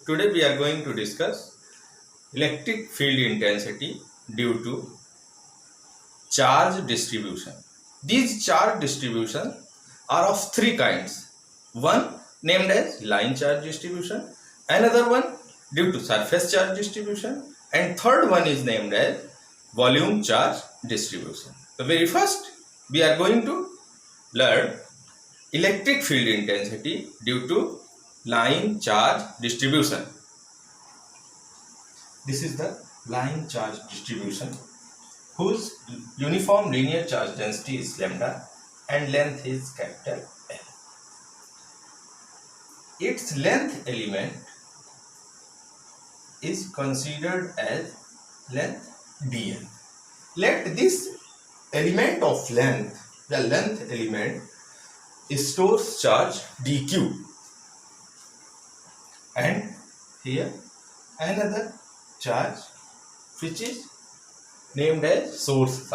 Today we are going to discuss electric field intensity due to charge distribution. These charge distribution are of three kinds. One named as line charge distribution, another one due to surface charge distribution, and third one is named as volume charge distribution. The very first we are going to learn electric field intensity due to line charge distribution. This is the line charge distribution whose uniform linear charge density is lambda and length is capital L. Its length element is considered as length dl. Let this element of length, the length element, stores charge dq, and here another charge which is named as source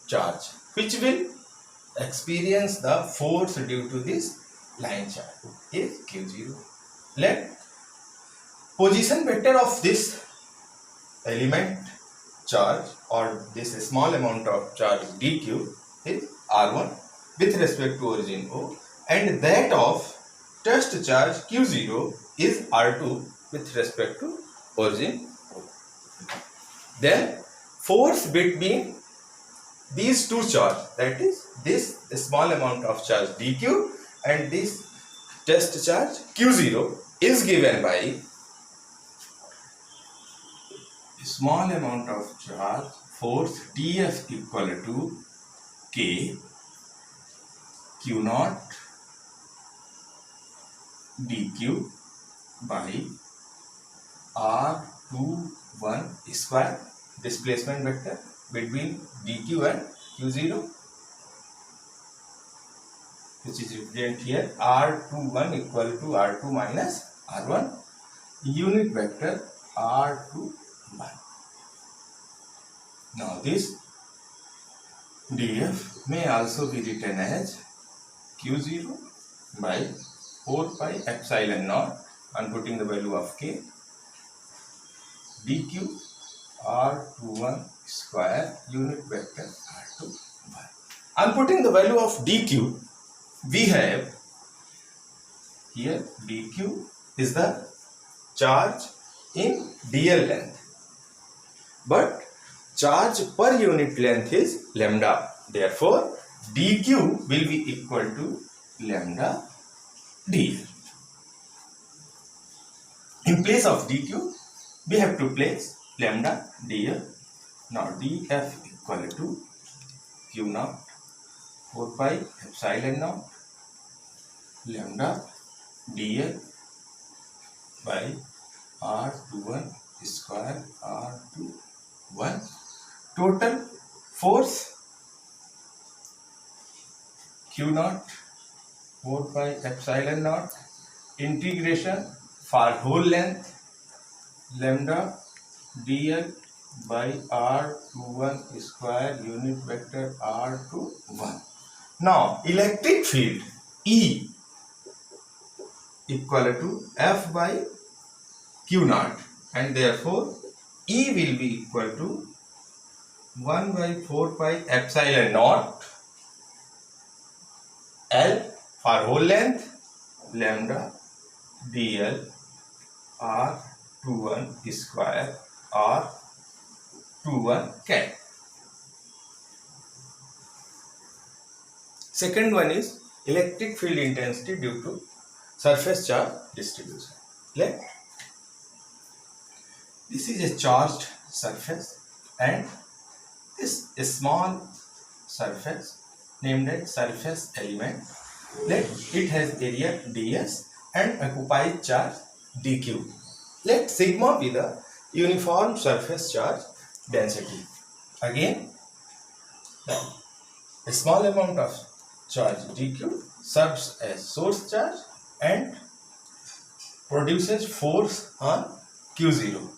charge, which will experience the force due to this line charge is q0. Let position vector of this element charge or this small amount of charge dq is r1 with respect to origin O, and that of test charge q0 is r2 with respect to origin O. Then force between these two charges, that is this small amount of charge dq and this test charge q0, is given by small amount of charge force df equal to k q naught dq by r21 square, displacement vector between dq and q0, which is represent here r21 equal to r2 minus r1, unit vector r21. Now this df may also be written as q0 by 4 pi epsilon naught, and putting the value of k, dq r21 square unit vector r21. And putting the value of dq, we have here dq is the charge in dl length, but charge per unit length is lambda. Therefore, dq will be equal to lambda dl. In place of dq, we have to place lambda dl. Now df equal to q naught 4 pi epsilon naught lambda dl by r21 square r21. Total force q naught 4 pi epsilon naught integration for whole length lambda dl by r21 square unit vector r21. Now electric field E equal to F by q naught, and therefore E will be equal to 1 by 4 pi epsilon naught L for whole length lambda dl r21 square r21 cap. Second one is electric field intensity due to surface charge distribution. This is a charged surface, and this small surface named as surface element, let it has area ds and occupies charge dq. Let sigma be the uniform surface charge density. Again, a small amount of charge dq serves as source charge and produces force on q0.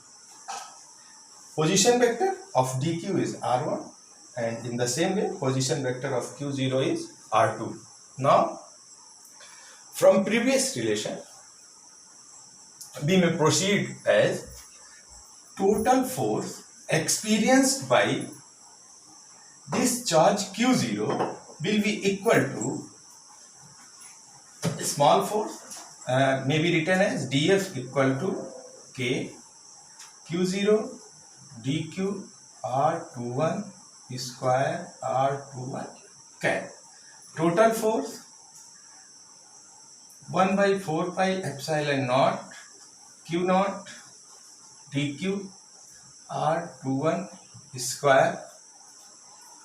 Position vector of dq is r1, and in the same way position vector of q0 is r2. Now from previous relation we may proceed as total force experienced by this charge Q0 will be equal to small force, may be written as dF equal to K Q0 dq R21 square R21 cap. Total force 1 by 4 pi epsilon naught Q naught dq R21 square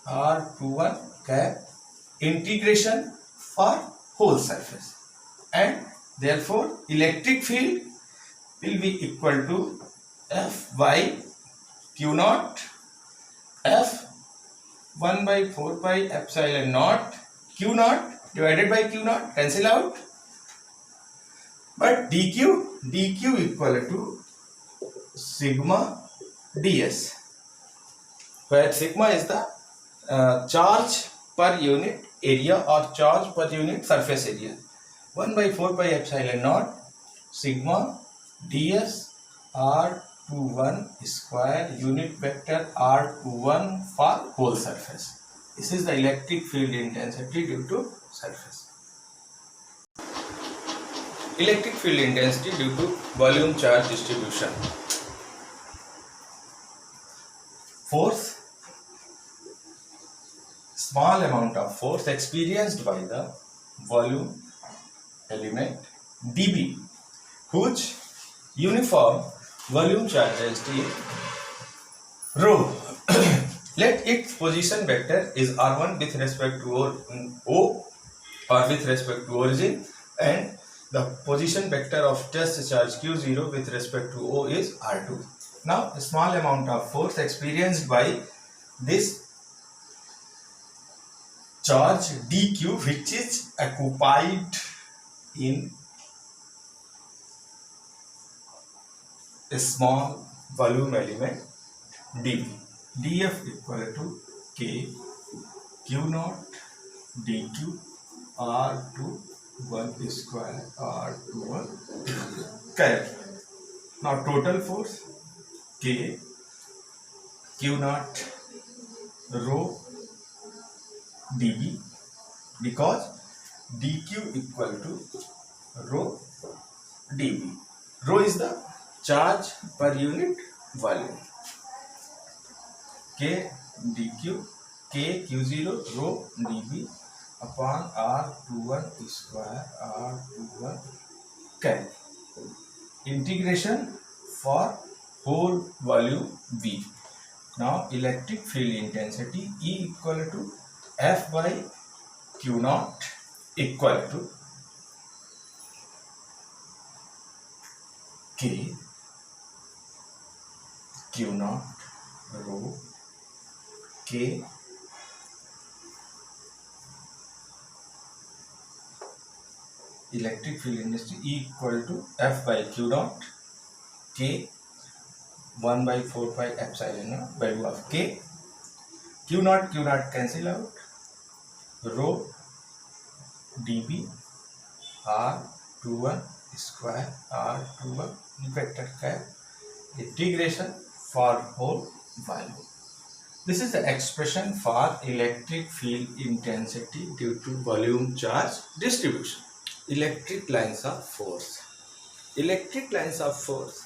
R21 cap integration for whole surface, and therefore electric field will be equal to F by Q naught F 1 by 4 pi epsilon naught Q naught divided by Q naught, cancel out, but dq equal to sigma ds, where sigma is the charge per unit area or charge per unit surface area. 1 by 4 pi epsilon naught sigma ds R21 square unit vector R21 for whole surface. This is the electric field intensity due to surface. Electric field intensity due to volume charge distribution. Force, small amount of force experienced by the volume element dB, whose uniform volume charge density rho. Let its position vector is R1 with respect to O or with respect to origin, and the position vector of test charge Q0 with respect to O is R2. Now, a small amount of force experienced by this charge dq, which is occupied in a small volume element dv. dF equal to k q naught dq R21 square R21 cap. Now total force k q naught rho dB, because dq equal to rho dB. Rho is the charge per unit volume. K dq k q0 rho dB upon R21 square R21 cap. Integration for whole volume V. Now electric field intensity E equal to F by Q naught equal to K Q naught rho K electric field intensity E equal to F by Q naught K 1 by 4 pi epsilon naught, value of K. Q naught cancel out, rho dB R21 square R21 vector cap, integration for whole volume. This is the expression for electric field intensity due to volume charge distribution. Electric lines of force. Electric lines of force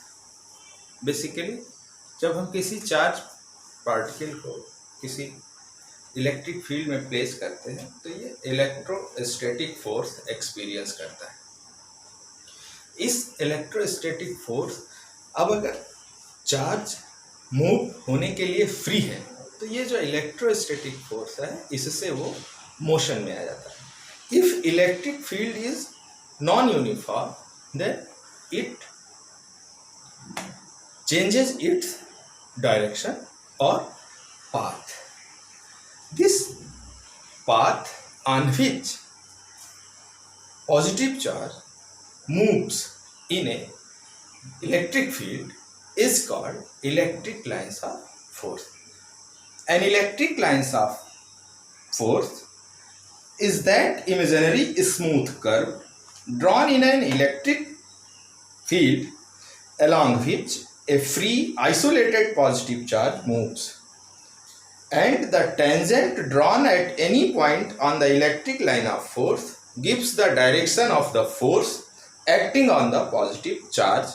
basically जब हम किसी charge particle को किसी electric field में place करते हैं तो ये इलेक्ट्रोस्टैटिक फोर्स एक्सपीरियंस करता है. इस इलेक्ट्रोस्टैटिक फोर्स, अब अगर चार्ज मूव होने के लिए फ्री है तो ये जो इलेक्ट्रोस्टैटिक फोर्स है इससे वो मोशन में आ जाता है. If electric field is non uniform then it changes its direction or path. This path on which positive charge moves in a electric field is called electric lines of force. An electric lines of force is that imaginary smooth curve drawn in an electric field along which a free isolated positive charge moves, and the tangent drawn at any point on the electric line of force gives the direction of the force acting on the positive charge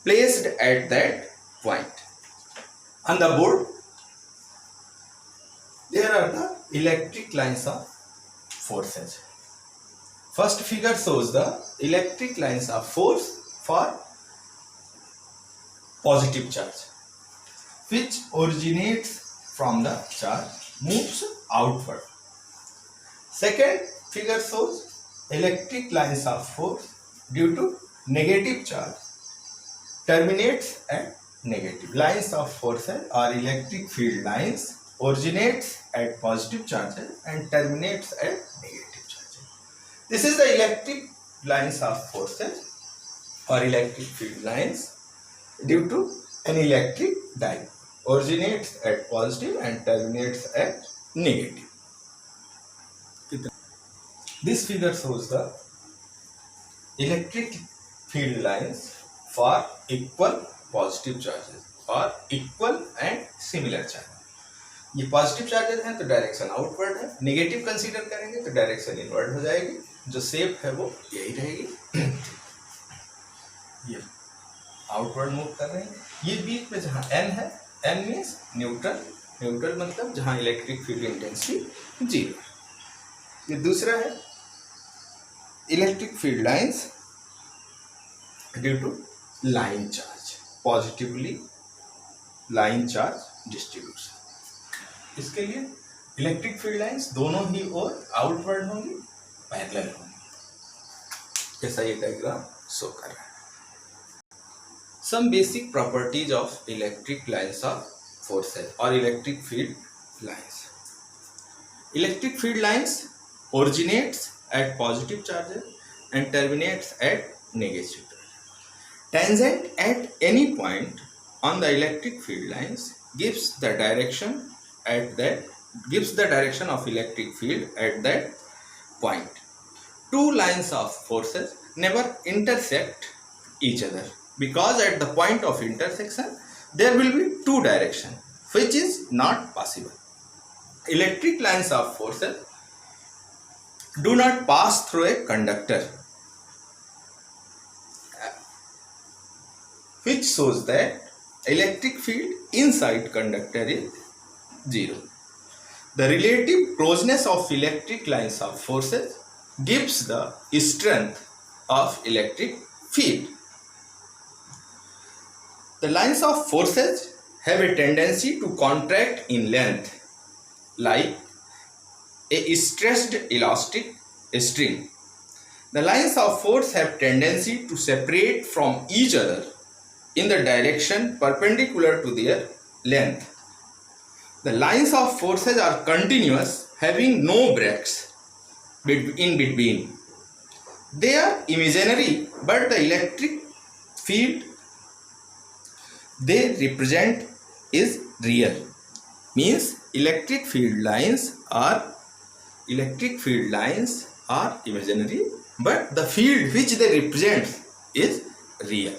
placed at that point. On the board, there are the electric lines of forces. First figure shows the electric lines of force for positive charge, which originates from the charge, moves outward. Second figure shows electric lines of force due to negative charge, terminates at negative. Lines of forces or electric field lines originates at positive charges and terminates at negative charges. This is the electric lines of forces or electric field lines due to an electric dipole. Originates at positive and terminates at negative. This figure shows the electric field lines for equal positive charges और equal and similar charge. ये positive charges हैं तो direction outward है, negative consider करेंगे तो direction inward हो जाएगी, जो शेप है वो यही रहेगी। ये आउटवर्ड मूव कर रहे हैं, ये बीच में जहाँ एन है, एन मीन्स न्यूट्रल, न्यूट्रल मतलब जहाँ इलेक्ट्रिक फील्ड इंटेंसिटी जीरो। ये दूसरा है electric field lines due to line charge, positively line charge distribution. इसके लिए इलेक्ट्रिक फील्ड लाइंस दोनों ही ओर आउटवर्ड होंगी, पैरेलल होंगी, जैसा ये डायग्राम शो कर रहा है। Some basic properties of electric lines of forces or electric field lines. Electric field lines originates at positive charges and terminates at negative charges. Tangent at any point on the electric field lines gives the direction of electric field at that point. Two lines of forces never intersect each other, because at the point of intersection there will be two directions, which is not possible. Electric lines of forces do not pass through a conductor, which shows that electric field inside conductor is zero. The relative closeness of electric lines of forces gives the strength of electric field. The lines of forces have a tendency to contract in length, like a stressed elastic string. The lines of force have tendency to separate from each other in the direction perpendicular to their length. The lines of forces are continuous, having no breaks in between. They are imaginary, but the electric field they represent is real. Means electric field lines are imaginary, but the field which they represent is real.